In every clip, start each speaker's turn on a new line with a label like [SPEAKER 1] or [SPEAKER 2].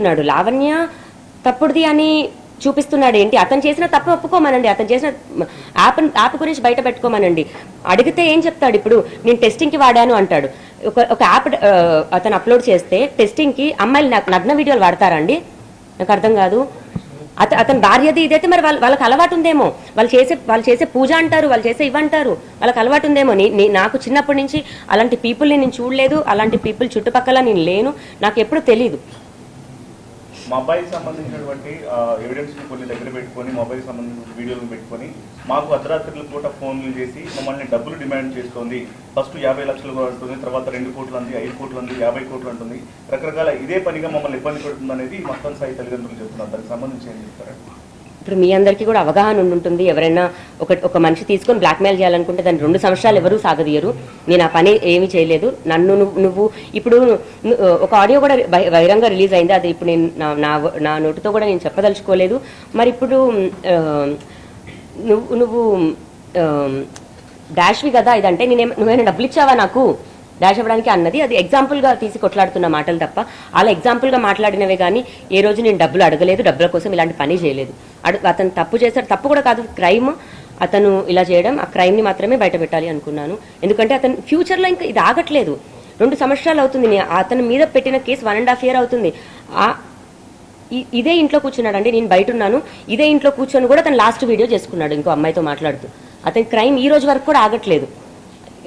[SPEAKER 1] ఉన్నాడు. లావణ్య తప్పుడుది అని చూపిస్తున్నాడు. ఏంటి అతను చేసిన తప్పు ఒప్పుకోమనండి, అతను చేసిన యాప్ గురించి బయట పెట్టుకోమనండి. అడిగితే ఏం చెప్తాడు? ఇప్పుడు నేను టెస్టింగ్కి వాడాను అంటాడు. ఒక యాప్ అతను అప్లోడ్ చేస్తే టెస్టింగ్కి అమ్మాయిలు నగ్న వీడియోలు వాడతారండి? నాకు అర్థం కాదు. అతని భార్యది ఇదైతే మరి వాళ్ళకి అలవాటు ఉందేమో, వాళ్ళు చేసే పూజ అంటారు, వాళ్ళు చేసే ఇవ్వంటారు, వాళ్ళకి అలవాటు ఉందేమో. నాకు చిన్నప్పటి నుంచి అలాంటి పీపుల్ని నేను చూడలేదు, అలాంటి పీపుల్ చుట్టుపక్కల నేను లేను, నాకు ఎప్పుడు తెలీదు.
[SPEAKER 2] మొబైల్ సంబంధించినటువంటి ఎవిడెన్స్ కొన్ని దగ్గర పెట్టుకొని మొబైల్ సంబంధించిన వీడియోలు పెట్టుకొని మాకు అర్ధరాత్రుల పూట ఫోన్లు చేసి మమ్మల్ని డబ్బులు డిమాండ్ చేస్తుంది. ఫస్ట్ 50 లక్షలు అంటుంది, తర్వాత 2 కోట్లు అంది, 5 కోట్లు అంది, 50 కోట్లు అంటుంది. రకరకాల ఇదే పనిగా మమ్మల్ని ఇబ్బంది పెడుతుంది అనేది మస్తాన్ సాయి తల్లిదండ్రులు చెప్తున్నారు. దానికి సంబంధించి ఏం చెప్తారండి?
[SPEAKER 1] ఇప్పుడు మీ అందరికీ కూడా అవగాహన ఉంటుంది. ఎవరైనా ఒక మనిషి తీసుకొని బ్లాక్మెయిల్ చేయాలనుకుంటే దాన్ని 2 సంవత్సరాలు ఎవరూ సాగదీయరు. నేను ఆ పని ఏమీ చేయలేదు. నన్ను నువ్వు ఇప్పుడు ఒక ఆడియో కూడా బహిరంగ రిలీజ్ అయింది. అది ఇప్పుడు నేను నా నోటితో కూడా నేను చెప్పదలుచుకోలేదు. మరి ఇప్పుడు నువ్వు డాష్వి కదా ఇదంటే నువ్వేమైనా డబ్బులు ఇచ్చావా నాకు డాష్ అవ్వడానికి అన్నది? అది ఎగ్జాంపుల్గా తీసి కొట్లాడుతున్న మాటలు తప్ప అలా ఎగ్జాంపుల్గా మాట్లాడినవే కానీ ఏ రోజు నేను డబ్బులు అడగలేదు, డబ్బుల కోసం ఇలాంటి పని చేయలేదు. అతను తప్పు చేశాడు, తప్పు కూడా కాదు, క్రైమ్. అతను ఇలా చేయడం, ఆ క్రైమ్ని మాత్రమే బయట పెట్టాలి అనుకున్నాను. ఎందుకంటే అతను ఫ్యూచర్లో ఇంకా ఇది ఆగట్లేదు. 2 సంవత్సరాలు అవుతుంది అతని మీద పెట్టిన కేసు, 1.5 year అవుతుంది. ఇదే ఇంట్లో కూర్చున్నాడు అండి, నేను బయట ఉన్నాను, ఇదే ఇంట్లో కూర్చొని కూడా అతను లాస్ట్ వీడియో చేసుకున్నాడు ఇంకో అమ్మాయితో మాట్లాడుతూ. అతని క్రైమ్ ఈ రోజు వరకు కూడా ఆగట్లేదు.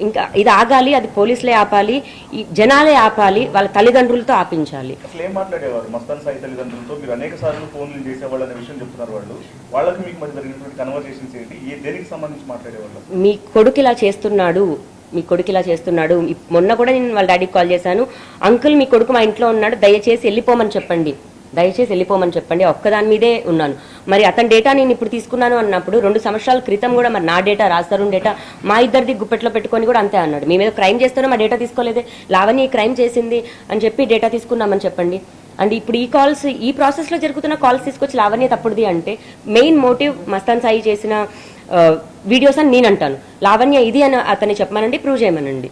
[SPEAKER 1] ఇంకా ఇది ఆగాలి, అది పోలీసులే ఆపాలి, ఈ జనాలే ఆపాలి, వాళ్ళ తల్లిదండ్రులతో ఆపించాలి.
[SPEAKER 2] అసలు ఏం మాట్లాడేవారు మస్తాన్ సాయి తల్లిదండ్రులతో? మీరు అనేక సార్లు ఫోన్లు చేసేవాళ్ళు అనే విషయం చెప్తున్నారు. వాళ్ళకి మీకు మధ్య జరిగినటువంటి కన్వర్సేషన్స్ ఏంటి? దేనికి సంబంధించి మాట్లాడేవాళ్ళు?
[SPEAKER 1] మీ కొడుకు ఇలా చేస్తున్నాడు, మీ కొడుకు ఇలా చేస్తున్నాడు. మొన్న కూడా నేను వాళ్ళ డాడీకి కాల్ చేశాను. అంకుల్, మీ కొడుకు మా ఇంట్లో ఉన్నాడు, దయచేసి వెళ్ళిపోమని చెప్పండి, దయచేసి వెళ్ళిపోమని చెప్పండి. ఒక్కదాని మీదే ఉన్నాను. మరి అతని డేటా నేను ఇప్పుడు తీసుకున్నాను అన్నప్పుడు 2 సంవత్సరాల క్రితం కూడా మరి నా డేటా, రాజతరుణ్ డేటా మా ఇద్దరిది గుప్పెట్లో పెట్టుకొని కూడా అంతే అన్నాడు. మీ మీద క్రైమ్ చేస్తూనే మా డేటా తీసుకోలేదే, లావణ్య క్రైమ్ చేసింది అని చెప్పి డేటా తీసుకున్నామని చెప్పండి. అండ్ ఇప్పుడు ఈ ప్రాసెస్లో జరుగుతున్న కాల్స్ తీసుకొచ్చి లావణ్య తప్పుడుది అంటే మెయిన్ మోటివ్ మస్తాన్ సాయి చేసిన వీడియోస్ అని నేను అంటాను. లావణ్య ఇది అని అతన్ని చెప్పమనండి, ప్రూవ్ చేయమనండి.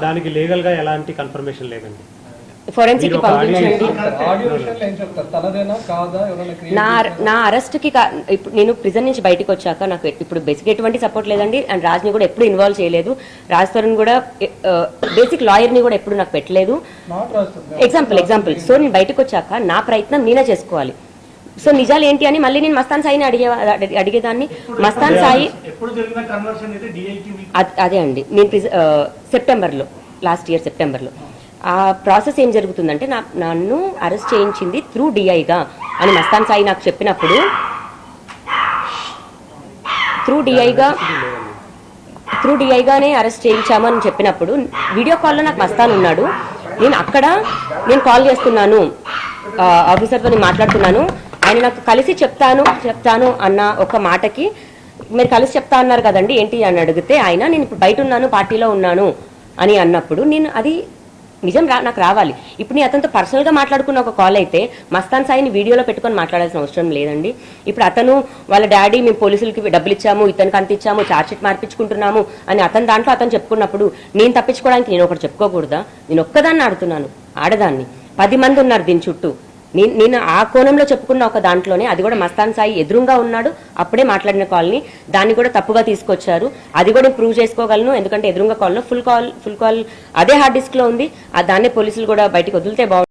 [SPEAKER 3] దానికి లీగల్ గా ఎలాంటి కన్ఫర్మేషన్ లేదండి.
[SPEAKER 1] ఫోరెన్సిక్ పంపించండి. నా అరెస్ట్ కి ఇప్పుడు నేను ప్రిజన్ నుంచి బయటకు వచ్చాక నాకు ఇప్పుడు బేసిక్ ఎటువంటి సపోర్ట్ లేదండి. అండ్ రాజ్ని కూడా ఎప్పుడు ఇన్వాల్వ్ చేయలేదు. రాజ్ తరుణ్ కూడా బేసిక్ లాయర్ ని కూడా ఎప్పుడు నాకు పెట్టలేదు. ఎగ్జాంపుల్ సో నేను బయటకు వచ్చాక నా ప్రయత్నం నేనే చేసుకోవాలి. సో నిజాలు ఏంటి అని మళ్ళీ నేను మస్తాన్ సాయిని అడిగేదాన్ని. మస్తాన్ సాయి అదే అండి, నేను సెప్టెంబర్లో, లాస్ట్ ఇయర్ సెప్టెంబర్లో ఆ ప్రాసెస్ ఏం జరుగుతుందంటే నన్ను అరెస్ట్ చేయించింది త్రూ డిఐగా అని మస్తాన్ సాయి నాకు చెప్పినప్పుడు, త్రూ డిఐగానే అరెస్ట్ చేయించాము అని చెప్పినప్పుడు వీడియో కాల్లో నాకు మస్తాన్ ఉన్నాడు. నేను కాల్ చేస్తున్నాను, ఆఫీసర్తో మాట్లాడుతున్నాను. ఆయన నాకు కలిసి చెప్తాను అన్న ఒక మాటకి మీరు కలిసి చెప్తా అన్నారు కదండి ఏంటి అని అడిగితే ఆయన నేను ఇప్పుడు బయట ఉన్నాను, పార్టీలో ఉన్నాను అని అన్నప్పుడు నేను అది నిజం నాకు రావాలి. ఇప్పుడు నేను అతనితో పర్సనల్గా మాట్లాడుకున్న ఒక కాల్ అయితే మస్తాన్ సాయిని వీడియోలో పెట్టుకొని మాట్లాడాల్సిన అవసరం లేదండి. ఇప్పుడు అతను వాళ్ళ డాడీ మేము పోలీసులకి డబ్బులు ఇచ్చాము, ఇతనికి అంత ఇచ్చాము, ఛార్జ్షీట్ మార్పించుకుంటున్నాము అని అతని దాంట్లో అతను చెప్పుకున్నప్పుడు నేను తప్పించుకోవడానికి నేను ఒకటి చెప్పుకోకూడదా? నేను ఒక్కదాన్ని ఆడుతున్నాను, ఆడదాన్ని, 10 మంది ఉన్నారు దీని చుట్టూ. నేను ఆ కోణంలో చెప్పుకున్న ఒక దాంట్లోనే అది కూడా మస్తాన్ సాయి ఎదురుగా ఉన్నాడు, అప్పుడే మాట్లాడిన కాల్ని దాన్ని కూడా తప్పుగా తీసుకొచ్చారు. అది కూడా నేను ప్రూవ్ చేసుకోగలను, ఎందుకంటే ఎదురుగా కాల్లో ఫుల్ కాల్ అదే హార్డ్ డిస్క్లో ఉంది. దాన్నే పోలీసులు కూడా బయటకు వదిలితే బాగుంటుంది.